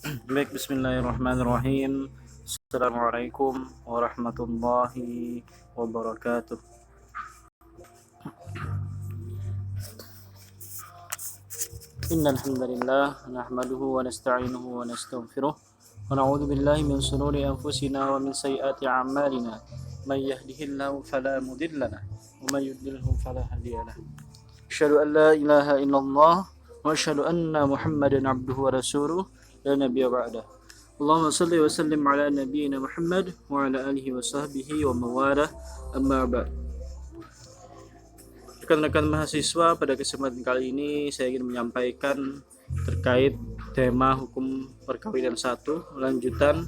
Baik, bismillahirrahmanirrahim. Assalamualaikum warahmatullahi wabarakatuh. Innal hamdalillah nahmaduhu wa nasta'inuhu wa nastaghfiruh wa na'udzu billahi min shururi anfusina wa min sayyiati a'malina. May yahdihillahu fala mudilla lahu wa may yudlilhu fala hadiya lahu. Asyhadu an la ilaha illallah wa asyhadu anna Muhammadan abduhu wa rasuluh la nabiyya ba'dah. Allahumma salli wa sallim ala nabiyyina Muhammad wa ala alihi wa sahbihi wa mawalah, amma ba'd. Rekan-rekan mahasiswa, pada kesempatan kali ini saya ingin menyampaikan terkait tema hukum perkawinan 1 lanjutan.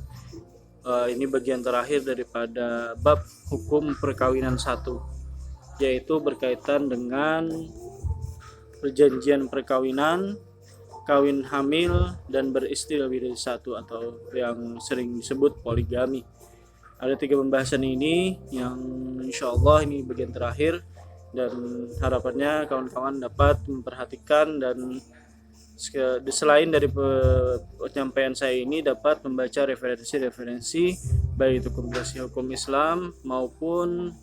Ini bagian terakhir daripada bab hukum perkawinan 1, yaitu berkaitan dengan perjanjian perkawinan, kawin hamil, dan beristri lebih dari 1 atau yang sering disebut poligami. Ada 3 pembahasan ini yang insya Allah ini bagian terakhir, dan harapannya kawan-kawan dapat memperhatikan dan selain dari penyampaian saya ini dapat membaca referensi-referensi baik itu kompilasi hukum Islam maupun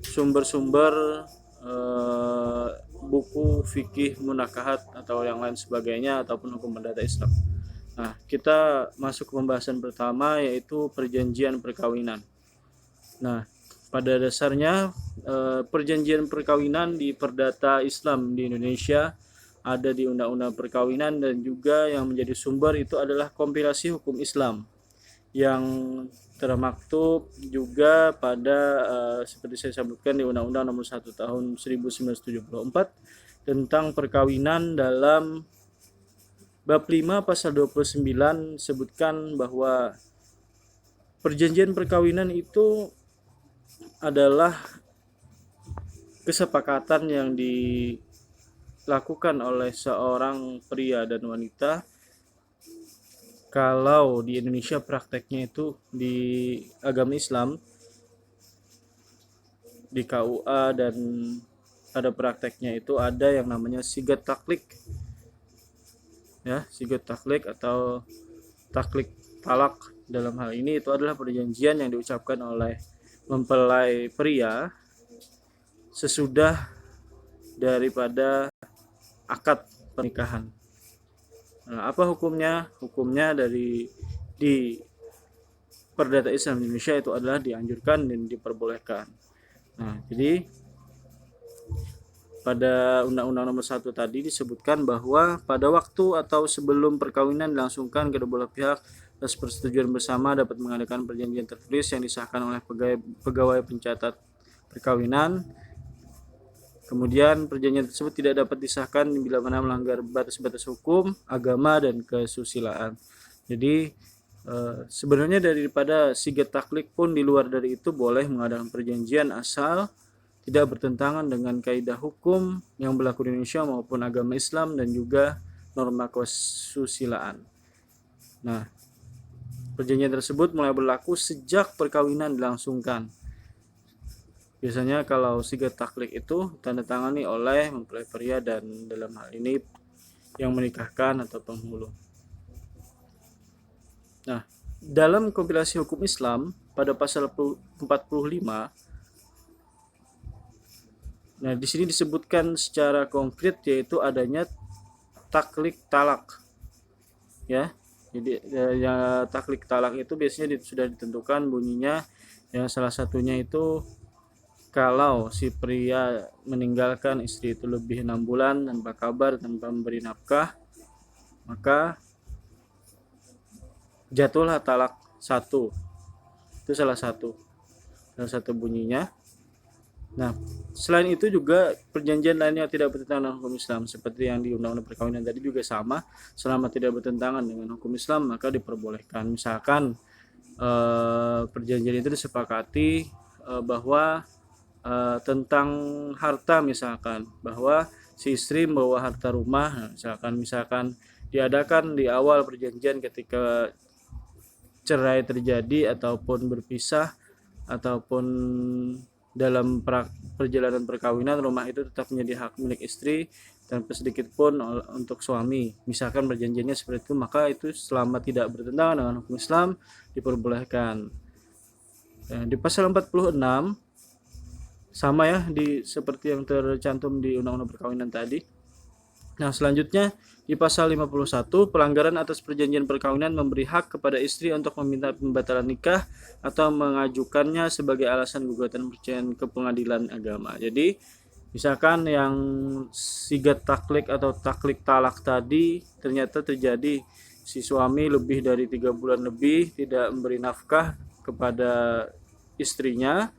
sumber-sumber buku fikih munakahat atau yang lain sebagainya ataupun hukum perdata Islam. Nah, kita masuk ke pembahasan pertama, yaitu perjanjian perkawinan. Nah, pada dasarnya perjanjian perkawinan di perdata Islam di Indonesia ada di Undang-Undang Perkawinan, dan juga yang menjadi sumber itu adalah kompilasi hukum Islam yang termaktub juga pada seperti saya sebutkan di Undang-Undang Nomor 1 Tahun 1974 tentang perkawinan. Dalam bab 5 pasal 29 sebutkan bahwa perjanjian perkawinan itu adalah kesepakatan yang dilakukan oleh seorang pria dan wanita. Kalau di Indonesia prakteknya itu di agama Islam, di KUA, dan pada prakteknya itu ada yang namanya sigat taklik, ya, sigat taklik atau taklik talak. Dalam hal ini itu adalah perjanjian yang diucapkan oleh mempelai pria sesudah daripada akad pernikahan. Nah, apa hukumnya? Hukumnya di perdata Islam Indonesia itu adalah dianjurkan dan diperbolehkan. Nah, jadi pada Undang-Undang Nomor 1 tadi disebutkan bahwa pada waktu atau sebelum perkawinan dilangsungkan, kedua belah pihak atas persetujuan bersama dapat mengadakan perjanjian tertulis yang disahkan oleh pegawai pencatat perkawinan. Kemudian perjanjian tersebut tidak dapat disahkan bila mana melanggar batas-batas hukum, agama, dan kesusilaan. Jadi sebenarnya daripada sigat taklik pun di luar dari itu boleh mengadakan perjanjian asal tidak bertentangan dengan kaidah hukum yang berlaku di Indonesia maupun agama Islam dan juga norma kesusilaan. Nah, perjanjian tersebut mulai berlaku sejak perkawinan dilangsungkan. Biasanya kalau sigat taklik itu tanda tangani oleh mempelai pria dan dalam hal ini yang menikahkan atau penghulu. Nah, dalam kompilasi hukum Islam pada pasal 45, nah di sini disebutkan secara konkret yaitu adanya taklik talak, ya. Jadi ya, taklik talak itu biasanya sudah ditentukan bunyinya, yang salah satunya itu kalau si pria meninggalkan istri itu lebih 6 bulan tanpa kabar, tanpa memberi nafkah, maka jatuhlah talak 1. Itu salah satu bunyinya. Nah, selain itu juga perjanjian lainnya tidak bertentangan dengan hukum Islam seperti yang di Undang-Undang Perkawinan tadi juga sama, selama tidak bertentangan dengan hukum Islam maka diperbolehkan. Misalkan perjanjian itu disepakati bahwa tentang harta, misalkan bahwa si istri membawa harta rumah, misalkan diadakan di awal perjanjian ketika cerai terjadi ataupun berpisah ataupun dalam perjalanan perkawinan, rumah itu tetap menjadi hak milik istri, tanpa sedikit pun untuk suami. Misalkan perjanjiannya seperti itu, maka itu selama tidak bertentangan dengan hukum Islam diperbolehkan. Di pasal 46 sama ya seperti yang tercantum di Undang-Undang Perkawinan tadi. Nah, selanjutnya di pasal 51, pelanggaran atas perjanjian perkawinan memberi hak kepada istri untuk meminta pembatalan nikah atau mengajukannya sebagai alasan gugatan perceraian ke pengadilan agama. Jadi, misalkan yang sigat taklik atau taklik talak tadi ternyata terjadi si suami lebih dari 3 bulan lebih tidak memberi nafkah kepada istrinya.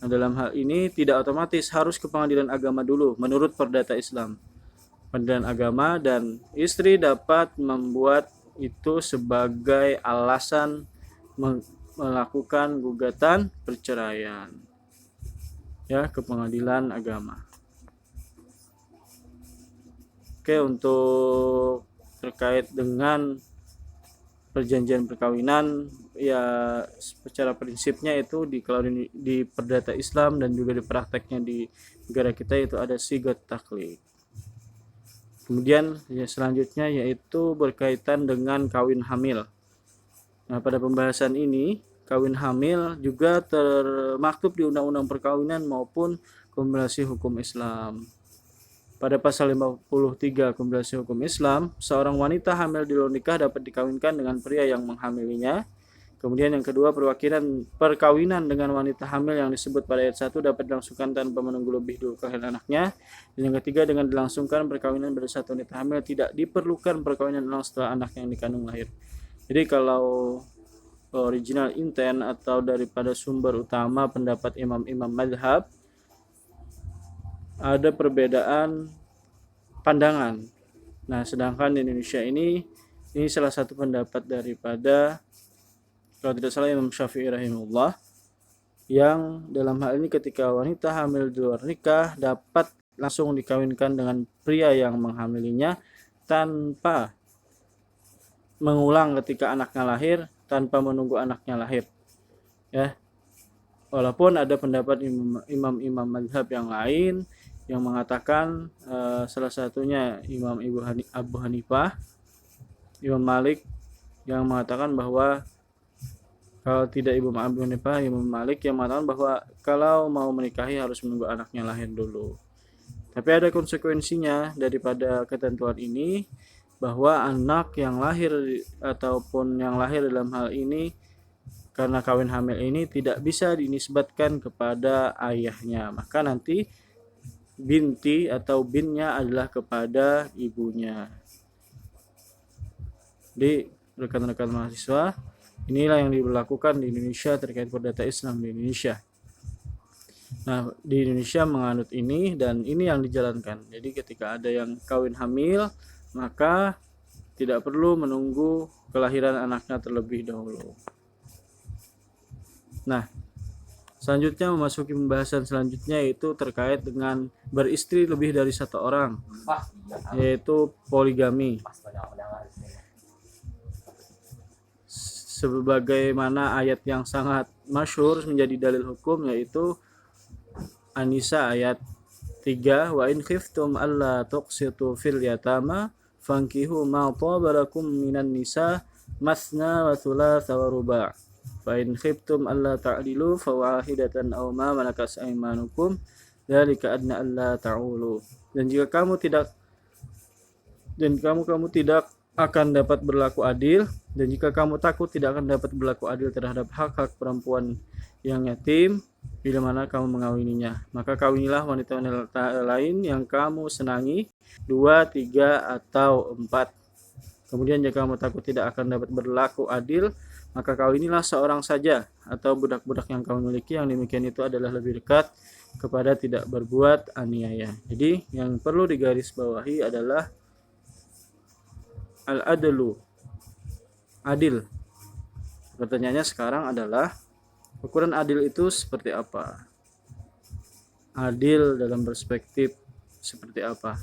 Nah, dalam hal ini tidak otomatis harus ke pengadilan agama dulu menurut perdata Islam. Pengadilan agama dan istri dapat membuat itu sebagai alasan melakukan gugatan perceraian ya ke pengadilan agama. Oke, untuk terkait dengan perjanjian perkawinan ya secara prinsipnya itu kalau di perdata Islam dan juga di prakteknya di negara kita itu ada sigat taklid. Kemudian ya selanjutnya yaitu berkaitan dengan kawin hamil. Nah, pada pembahasan ini kawin hamil juga termaktub di Undang-Undang Perkawinan maupun Kombinasi Hukum Islam. Pada pasal 53 Kombinasi Hukum Islam, seorang wanita hamil di luar nikah dapat dikawinkan dengan pria yang menghamilinya. Kemudian yang kedua, perkawinan dengan wanita hamil yang disebut pada ayat 1 dapat dilangsungkan tanpa menunggu lebih dulu kelahiran anaknya. Dan yang ketiga, dengan dilangsungkan perkawinan pada satu wanita hamil tidak diperlukan perkawinan ulang setelah anak yang dikandung lahir. Jadi kalau original intent atau daripada sumber utama pendapat imam-imam madhab, ada perbedaan pandangan. Nah, sedangkan di Indonesia ini salah satu pendapat daripada kalau tidak salah Imam Syafi'i rahimahullah, yang dalam hal ini ketika wanita hamil di luar nikah dapat langsung dikawinkan dengan pria yang menghamilinya tanpa mengulang ketika anaknya lahir, tanpa menunggu anaknya lahir. Ya. Walaupun ada pendapat imam-imam mazhab yang lain yang mengatakan salah satunya Imam Abu Hanifah, Imam Malik yang mengatakan bahwa kalau tidak Imam Abu Hanifah, Imam Malik yang mengatakan bahwa kalau mau menikahi harus menunggu anaknya lahir dulu. Tapi ada konsekuensinya daripada ketentuan ini, bahwa anak yang lahir ataupun yang lahir dalam hal ini karena kawin hamil ini tidak bisa dinisbatkan kepada ayahnya, maka nanti binti atau binnya adalah kepada ibunya. Di rekan-rekan mahasiswa, inilah yang diberlakukan di Indonesia terkait perdata Islam di Indonesia. Nah, di Indonesia menganut ini dan ini yang dijalankan. Jadi ketika ada yang kawin hamil, maka tidak perlu menunggu kelahiran anaknya terlebih dahulu. Nah, selanjutnya memasuki pembahasan selanjutnya yaitu terkait dengan beristri lebih dari satu orang, yaitu poligami. Sebagaimana ayat yang sangat masyhur menjadi dalil hukum yaitu An-Nisa ayat 3, wa in khiftum alla tuqsitu fil yatama fankihu ma taba lakum minan nisa masna wa thulatha wa ruba'. Fa in khiftum alla ta'dilu fawahidatan aw ma malakat aymanukum dzalika adna alla ta'ulu. Dan jika kamu tidak akan dapat berlaku adil, dan jika kamu takut tidak akan dapat berlaku adil terhadap hak-hak perempuan yang yatim bila mana kamu mengawininya, maka kawinilah wanita-wanita lain yang kamu senangi, 2, 3 atau 4. Kemudian jika kamu takut tidak akan dapat berlaku adil, maka kawinilah seorang saja atau budak-budak yang kamu miliki, yang demikian itu adalah lebih dekat kepada tidak berbuat aniaya. Jadi yang perlu digarisbawahi adalah al-adlu, adil. Pertanyaannya sekarang adalah ukuran adil itu seperti apa? Adil dalam perspektif seperti apa?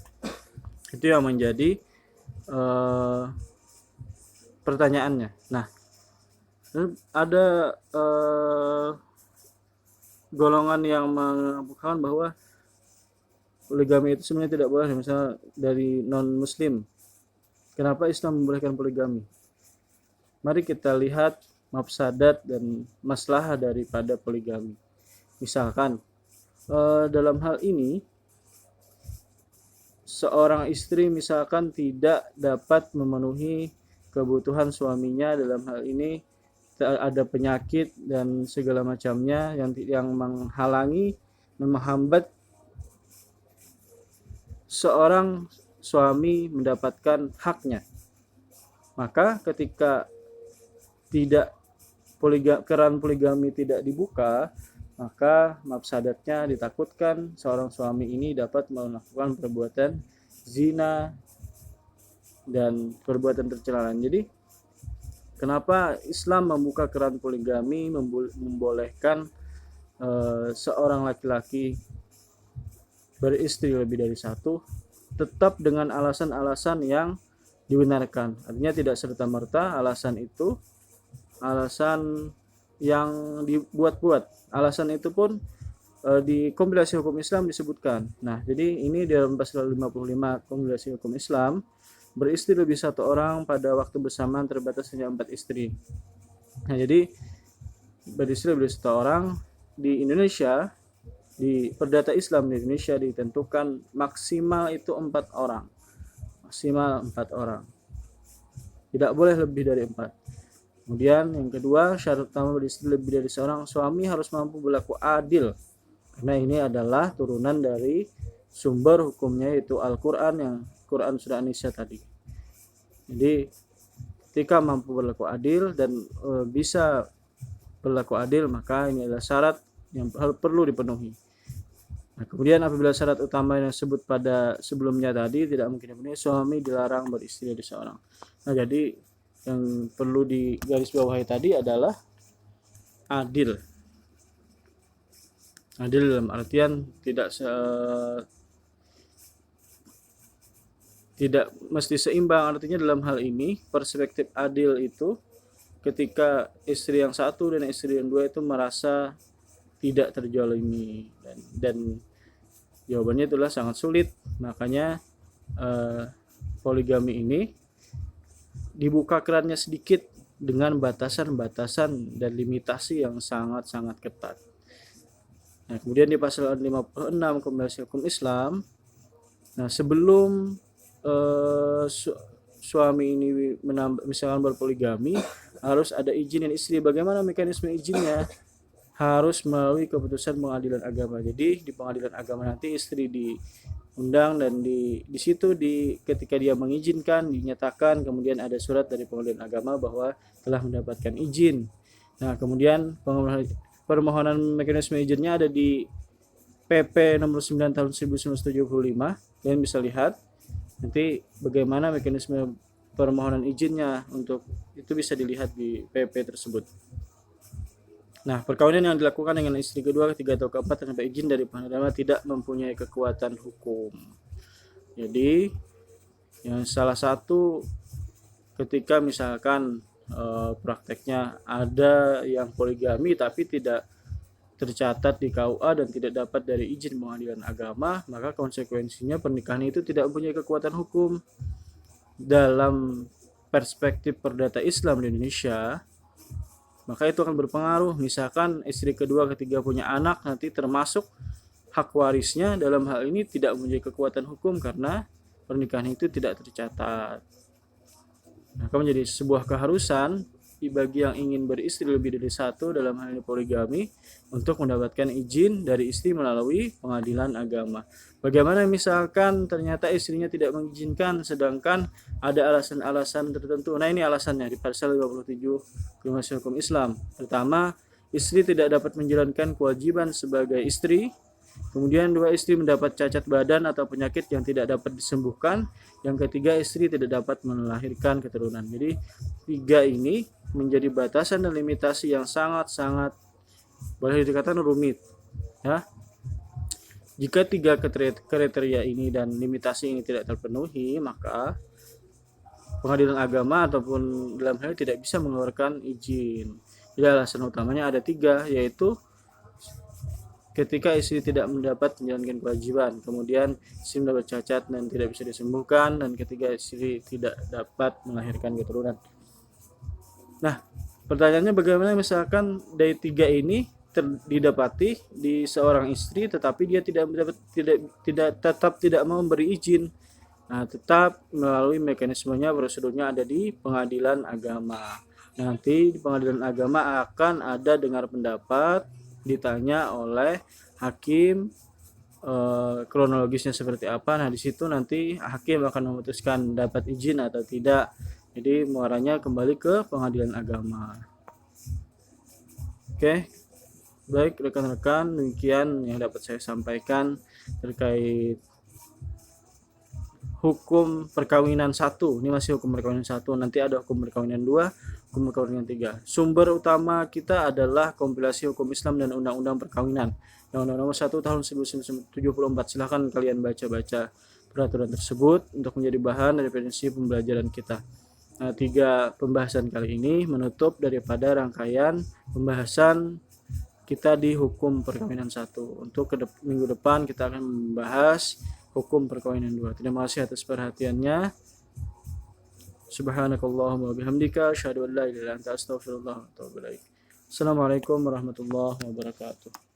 Itu yang menjadi pertanyaannya. Nah, ada golongan yang mengemukakan bahwa poligami itu sebenarnya tidak boleh, misalnya dari non muslim. Kenapa Islam membolehkan poligami? Mari kita lihat mafsadat dan maslahah daripada poligami. Misalkan dalam hal ini seorang istri misalkan tidak dapat memenuhi kebutuhan suaminya, dalam hal ini ada penyakit dan segala macamnya yang menghalangi, menghambat seorang suami mendapatkan haknya. Maka ketika tidak keran poligami tidak dibuka, maka mafsadatnya ditakutkan seorang suami ini dapat melakukan perbuatan zina dan perbuatan tercela. Jadi kenapa Islam membuka keran poligami, membolehkan seorang laki-laki beristri lebih dari satu, tetap dengan alasan-alasan yang dibenarkan. Artinya tidak serta-merta alasan itu alasan yang dibuat-buat. Alasan itu pun di kompilasi hukum Islam disebutkan. Nah, jadi ini dalam pasal 55 kompilasi hukum Islam, beristri lebih satu orang pada waktu bersamaan terbatas hanya 4 istri. Nah, jadi beristri lebih satu orang di Indonesia, di Perdata Islam di Indonesia ditentukan maksimal itu 4 orang. Maksimal 4 orang. Tidak boleh lebih dari 4. Kemudian yang kedua, syarat utama beristri lebih dari seorang, suami harus mampu berlaku adil. Karena ini adalah turunan dari sumber hukumnya yaitu Al-Qur'an, yang Quran surah An-Nisa tadi. Jadi ketika mampu berlaku adil dan bisa berlaku adil, maka ini adalah syarat yang perlu dipenuhi. Nah, kemudian apabila syarat utama yang disebut pada sebelumnya tadi tidak mungkin dipenuhi, suami dilarang beristri dari seorang. Nah, jadi yang perlu digarisbawahi tadi adalah adil. Adil dalam artian tidak mesti seimbang. Artinya dalam hal ini perspektif adil itu ketika istri yang satu dan istri yang dua itu merasa tidak terzalimi, dan jawabannya itulah sangat sulit. Makanya poligami ini dibuka kerannya sedikit dengan batasan-batasan dan limitasi yang sangat-sangat ketat. Nah, kemudian di pasal 56 kompilasi hukum Islam, nah sebelum suami ini misalkan berpoligami, harus ada izin dari istri. Bagaimana mekanisme izinnya? Harus melalui keputusan pengadilan agama. Jadi di pengadilan agama nanti istri diundang, dan di situ ketika dia mengizinkan dinyatakan, kemudian ada surat dari pengadilan agama bahwa telah mendapatkan izin. Nah, kemudian permohonan mekanisme izinnya ada di PP nomor 9 tahun 1975. Kalian bisa lihat nanti bagaimana mekanisme permohonan izinnya, untuk itu bisa dilihat di PP tersebut. Nah, perkawinan yang dilakukan dengan istri kedua, ketiga, atau keempat tanpa izin dari pengadilan tidak mempunyai kekuatan hukum. Jadi, yang salah satu ketika misalkan prakteknya ada yang poligami tapi tidak tercatat di KUA dan tidak dapat dari izin pengadilan agama, maka konsekuensinya pernikahan itu tidak mempunyai kekuatan hukum. Dalam perspektif perdata Islam di Indonesia, maka itu akan berpengaruh. Misalkan istri kedua, ketiga punya anak, nanti termasuk hak warisnya dalam hal ini tidak mempunyai kekuatan hukum karena pernikahan itu tidak tercatat. Maka menjadi sebuah keharusan bagi yang ingin beristri lebih dari satu, dalam hal ini poligami, untuk mendapatkan izin dari istri melalui pengadilan agama. Bagaimana misalkan ternyata istrinya tidak mengizinkan sedangkan ada alasan-alasan tertentu? Nah, ini alasannya di pasal 57 Kompilasi Hukum Islam. Pertama, istri tidak dapat menjalankan kewajiban sebagai istri. Kemudian dua, istri mendapat cacat badan atau penyakit yang tidak dapat disembuhkan. Yang ketiga, istri tidak dapat melahirkan keturunan. Jadi 3 ini menjadi batasan dan limitasi yang sangat-sangat boleh dikatakan rumit, ya. Jika 3 kriteria ini dan limitasi ini tidak terpenuhi, maka pengadilan agama ataupun dalam hal ini tidak bisa mengeluarkan izin. Jadi alasan utamanya ada 3, yaitu ketika istri tidak mendapat menjalankan kewajiban, kemudian istri mendapat cacat dan tidak bisa disembuhkan, dan ketika istri tidak dapat melahirkan keturunan. Nah, pertanyaannya bagaimana misalkan dari tiga ini didapati di seorang istri tetapi dia tetap tidak mau memberi izin. Nah, tetap melalui mekanismenya, prosedurnya ada di pengadilan agama. Nanti di pengadilan agama akan ada dengar pendapat, ditanya oleh hakim kronologisnya seperti apa. Nah, di situ nanti hakim akan memutuskan dapat izin atau tidak. Jadi muaranya kembali ke pengadilan agama. Oke, baik rekan-rekan, demikian yang dapat saya sampaikan terkait hukum perkawinan 1. Ini masih hukum perkawinan 1. Nanti ada hukum perkawinan 2, hukum perkawinan 3. Sumber utama kita adalah kompilasi hukum Islam dan undang-undang perkawinan. Undang-undang nomor 1 tahun 1974. Silahkan kalian baca-baca peraturan tersebut untuk menjadi bahan dari prinsip pembelajaran kita. Nah, 3 pembahasan kali ini menutup daripada rangkaian pembahasan kita di hukum perkawinan 1. Untuk minggu depan kita akan membahas hukum perkawinan 2. Terima kasih atas perhatiannya. Subhanakallahumma wa bihamdika asyhadu an la ilaha illa anta astaghfirullah wa atubu ilaik. Assalamualaikum warahmatullahi wabarakatuh.